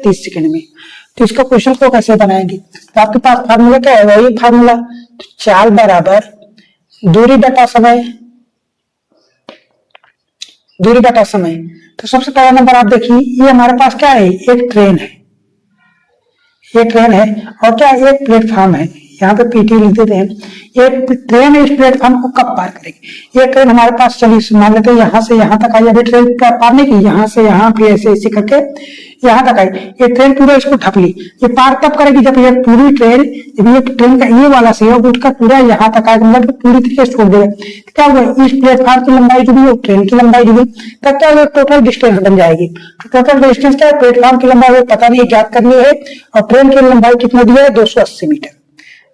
30 second में। तो इसका क्वेश्चन को कैसे बनाएंगे, तो आपके पास फार्मूला क्या है, वही फार्मूला, तो चाल बराबर दूरी बटा समय, दूरी बटा समय। तो सबसे पहला नंबर आप देखिए, ये हमारे पास क्या है, एक ट्रेन है, ये ट्रेन है और क्या एक प्लेटफॉर्म है, यहाँ पे पीटी लिख देते हैं। ये ट्रेन इस प्लेटफॉर्म को कब पार करेगी, ये ट्रेन हमारे पास चली, मान लेते हैं यहाँ से यहाँ तक आई, अभी ट्रेन पार नहीं की, यहाँ से यहाँ पे ऐसे ऐसे करके यहाँ तक आई, ये ट्रेन पूरा इसको ढक ली। ये पार कब करेगी, जब ये पूरी ट्रेन, जब ये ट्रेन का ये वाला सहयोग उठकर पूरा यहाँ तक आएगा, मतलब पूरी तरीके से छोड़ देगा। क्या होगा, इस प्लेटफॉर्म की लंबाई जुड़ी, ट्रेन की लंबाई जुड़ी, तब क्या होगा, टोटल डिस्टेंस बन जाएगी। तो टोटल डिस्टेंस क्या है, प्लेटफॉर्म की लंबाई पता नहीं, ज्ञात करनी है, और ट्रेन की लंबाई कितना दिया है, 280 मीटर,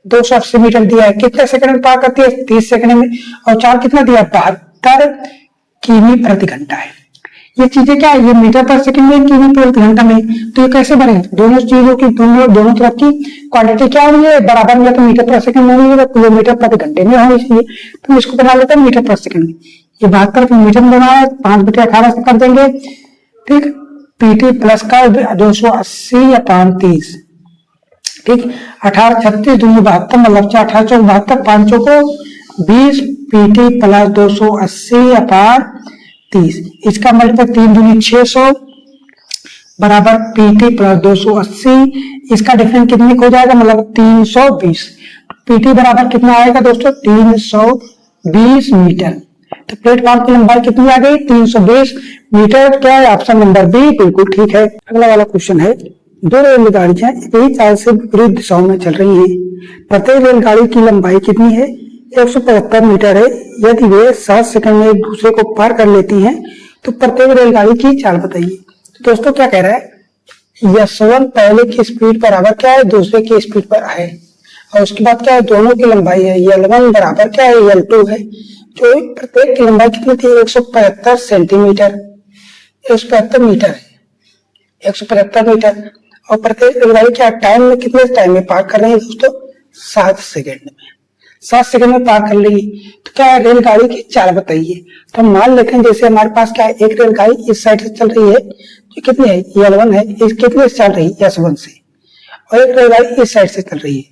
280 मीटर दिया है। कितने सेकंड में पार करती है, 30 सेकंड में। और चाल कितना दिया, 72 किमी प्रति घंटा है। ये चीजें क्या है, ये मीटर पर सेकंड में, किमी प्रति घंटा में। तो ये कैसे बने, दोनों चीजों की दोनों तरफ की क्वांटिटी क्या होनी है, बराबर में, तो मीटर पर सेकंड में होनी है, किलोमीटर प्रति घंटे में होनी चाहिए। तो इसको बना लेते हैं मीटर पर सेकंड में। ये 72 मीटर में बना है, 5/18 से कर देंगे, ठीक। पीटी प्लस का 280/30, ठीक। 18 36 2 72, मतलब 18 चौक 72, 5 चौको 20, पीटी प्लस 280/30, इसका मल्टीपल 3 दूनी 600 बराबर पीटी प्लस 280, इसका डिफरेंस कितने हो जाएगा, मतलब 320। पीटी बराबर कितना आएगा दोस्तों, 320 मीटर। तो प्लेटफॉर्म की लंबाई कितनी आ गई, 320 मीटर। क्या है, ऑप्शन नंबर बी बिल्कुल ठीक है। अगला वाला क्वेश्चन है, दो रेलगाड़ियां एक चाल से विपरीत दिशाओं में चल रही हैं, प्रत्येक रेलगाड़ी की लंबाई कितनी है, 175 मीटर है। यदि वे 7 सेकंड में एक दूसरे को पार कर लेती हैं तो प्रत्येक रेलगाड़ी की चाल बताइए। तो दोस्तों क्या कह रहा है, S1 पहले की स्पीड बराबर क्या है, दूसरे की स्पीड पर है, और उसके बाद क्या है, दोनों की लंबाई है, L1 बराबर क्या है, L2 है। जो प्रत्येक की लंबाई कितनी थी, 175 सेंटीमीटर, 175 मीटर है, 175 मीटर। और प्रत्येक रेलगाड़ी क्या टाइम में, कितने टाइम में पार कर रही है दोस्तों, 7 सेकंड में, 7 सेकंड में पार कर लेगी। तो क्या है, रेलगाड़ी की चाल बताइए। तो मान लेते हैं जैसे हमारे पास क्या है, एक रेलगाड़ी इस साइड से चल रही है, जो कितनी है, L1 है, इस कितने से चल रही है, S1 से, और एक रेलगाड़ी इस साइड से चल रही है,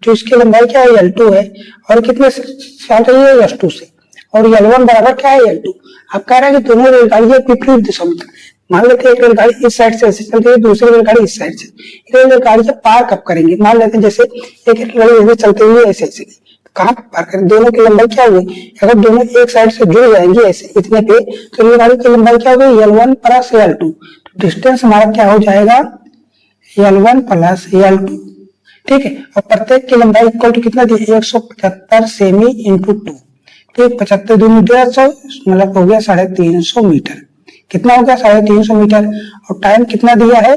जो इसकी लंबाई क्या है, L2 है, और कितने से चल रही है, S2 से, और L1 बराबर क्या है, L2। अब कह रहा है कि दोनों रेलगाड़ियां विपरीत दिशा में, मान लेते हैं एक रेलगाड़ी इस साइड से ऐसे चल रही है, दूसरी रेलगाड़ी इस साइड से, रेलगाड़ी से पार कब करेंगे, मान लेते हैं जैसे एक रेलगाड़ी ऐसे चलते हुए ऐसे ऐसे, कहाँ पार करें, दोनों की लंबाई क्या हुई, अगर दोनों एक साइड से जुड़ जाएंगे ऐसे इतने पे, तो रेलगाड़ी की लंबाई क्या होगी, L1 प्लस L2। तो डिस्टेंस हमारा क्या हो जाएगा, L1 प्लस L2, ठीक है। और प्रत्येक की लंबाई इक्वल टू कितना दी, 175 सेमी इंटू 2, ठीक। 75 दूनी 150, मतलब हो गया 350 मीटर। कितना हो गया, 350 मीटर। और टाइम कितना दिया है,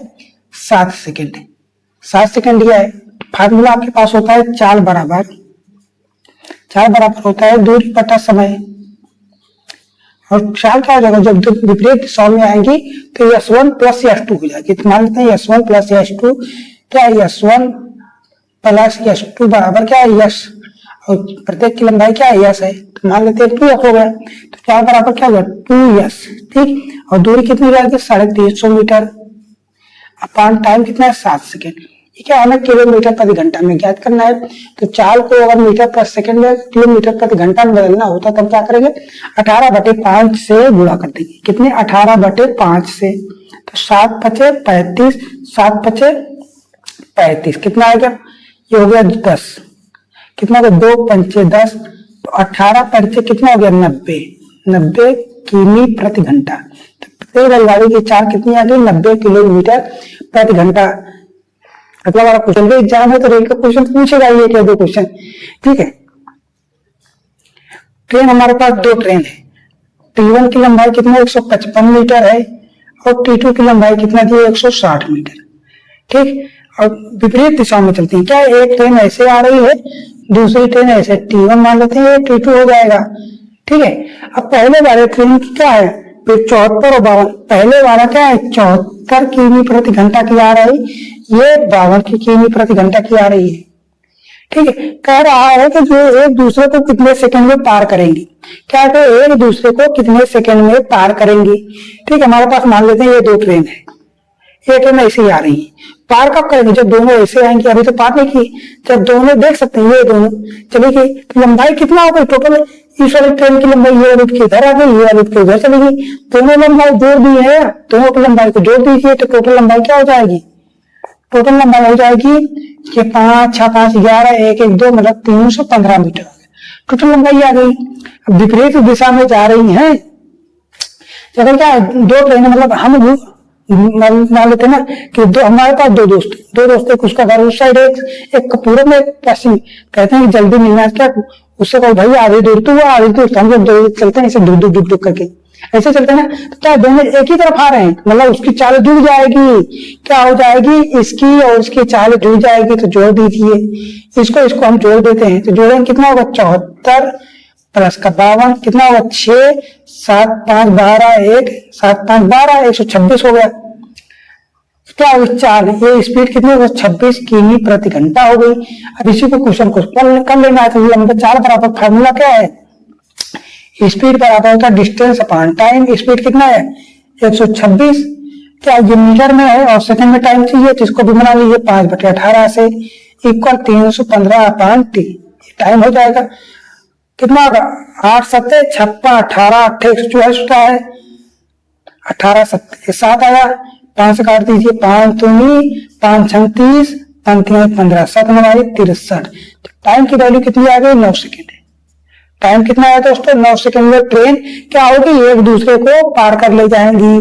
7 सेकंड, 7 सेकंड दिया है। फार्मूला आपके पास होता है चाल बराबर होता है दूरी बटा समय। और चाल क्या हो जाएगा, जब विपरीत दिशाओं में आएंगी तो S1 प्लस S2 हो जाएगी। तो मान लेते हैं S1 प्लस S2, क्या है, S1 प्लस S2 बराबर क्या है, S, और प्रत्येक की लंबाई क्या है, S है, तो मान लेते हैं 2S हो गया। तो चाल बराबर क्या होगा, 2S, ठीक। और दूरी कितनी हो जाएगी, 350 मीटर, अपान टाइम कितना है, 7 सेकेंड। ये क्या हमें किलोमीटर प्रति घंटा में ज्ञात करना है। तो चाल को अगर मीटर प्रति सेकंड में किलोमीटर प्रति घंटा में बदलना होता तब क्या करेंगे, 18/5 से गुणा कर देंगे। कितने, 18/5 से, तो 7×5 = 35, 7×5 = 35, कितना आ गया, ये हो गया 10, कितना हो गया, 2×5 = 10, तो 18×5 कितना हो गया, 90 किमी प्रति घंटा। तो रेलगाड़ी की चाल कितनी आ गई, 90 किलोमीटर प्रति घंटा। अगला वाला क्वेश्चन, एग्जाम है तो रेल का क्वेश्चन पूछेगा, ये क्या 2 क्वेश्चन, ठीक है। ट्रेन, हमारे पास 2 ट्रेन है, T1 की लंबाई कितनी, 155 मीटर है, और T2 की लंबाई कितना थी, 160 मीटर, ठीक। और विपरीत दिशा में चलती है, क्या एक ट्रेन ऐसे आ रही है, दूसरी ट्रेन ऐसे, T1 मान लेते हैं, T2 हो जाएगा, ठीक है। अब पहले वाले ट्रेन की क्या है, 74 और 52, पहले वाला क्या है, 74 किमी प्रति घंटा की आ रही, ये 52 किमी प्रति घंटा की आ रही है, ठीक है। कह रहा है कि जो एक दूसरे को कितने सेकंड में पार करेंगी, क्या है, एक दूसरे को कितने सेकंड में पार करेंगी, ठीक है। हमारे पास मान लेते हैं ये 2 ट्रेन है, ये ट्रेन ऐसे ही आ रही है, पार कब करेंगे जब दोनों ऐसे आएंगे, अभी तो पार नहीं की, जब दोनों देख सकते हैं ये दोनों चली गई, तो लंबाई कितना हो गई टोटल, इस वाली ट्रेन की लंबाई ये वाली की इधर आ गई, ये वाली की उधर चली गई, दोनों लंबाई जोड़ दी है, दोनों की लंबाई को जोड़ दीजिए तो टोटल लंबाई क्या हो जाएगी, टोटल लंबाई हो जाएगी कि 5 6 5 11 1 1 2 मतलब 315 मीटर टोटल लंबाई आ गई। अब विपरीत दिशा में जा रही है, चलो क्या दो ट्रेन मतलब हम मान लेते ना कि दो हमारे पास दो दोस्त एक उसका घर उस साइड एक पूरब में, एक पश्चिम, कहते हैं कि जल्दी मिलना क्या, उससे कहो भाई आधी दूर तो वो आधी दूर, हम लोग दो चलते हैं ऐसे डुक करके ऐसे चलते हैं ना, तो क्या दोनों एक ही तरफ आ रहे हैं, मतलब उसकी चाल जुड़ जाएगी, क्या हो जाएगी इसकी और उसकी चाल जुड़ जाएगी, तो जोड़ दीजिए इसको हम जोड़ देते हैं, तो जोड़ेंगे कितना होगा 74 प्लस का 52 कितना होगा 6 7 5 12 1 7 5 12 126 हो गया। क्या हुई चाल, ये स्पीड कितनी होगी 26 किमी प्रति घंटा हो गई। अब इसी को क्वेश्चन को कर लेना है, तो ये चाल बराबर फार्मूला क्या है, स्पीड बराबर होता है डिस्टेंस अपॉन टाइम, स्पीड कितना है 126, क्या ये मीटर में है और सेकंड में टाइम चाहिए, तो इसको भी बना लीजिए 5/18 से इक्वल 315 अपॉन टी, टाइम हो जाएगा कितना होगा 8 7 56 18 124 होता है, 18 7 आया, 5 से काट दीजिए 5 दूनी 5 36 5 15 7 9 63, टाइम की वैल्यू कितनी आ गई 9 सेकेंड। टाइम कितना है दोस्तों 9 सेकेंड में ट्रेन क्या होगी एक दूसरे को पार कर ले जाएंगी।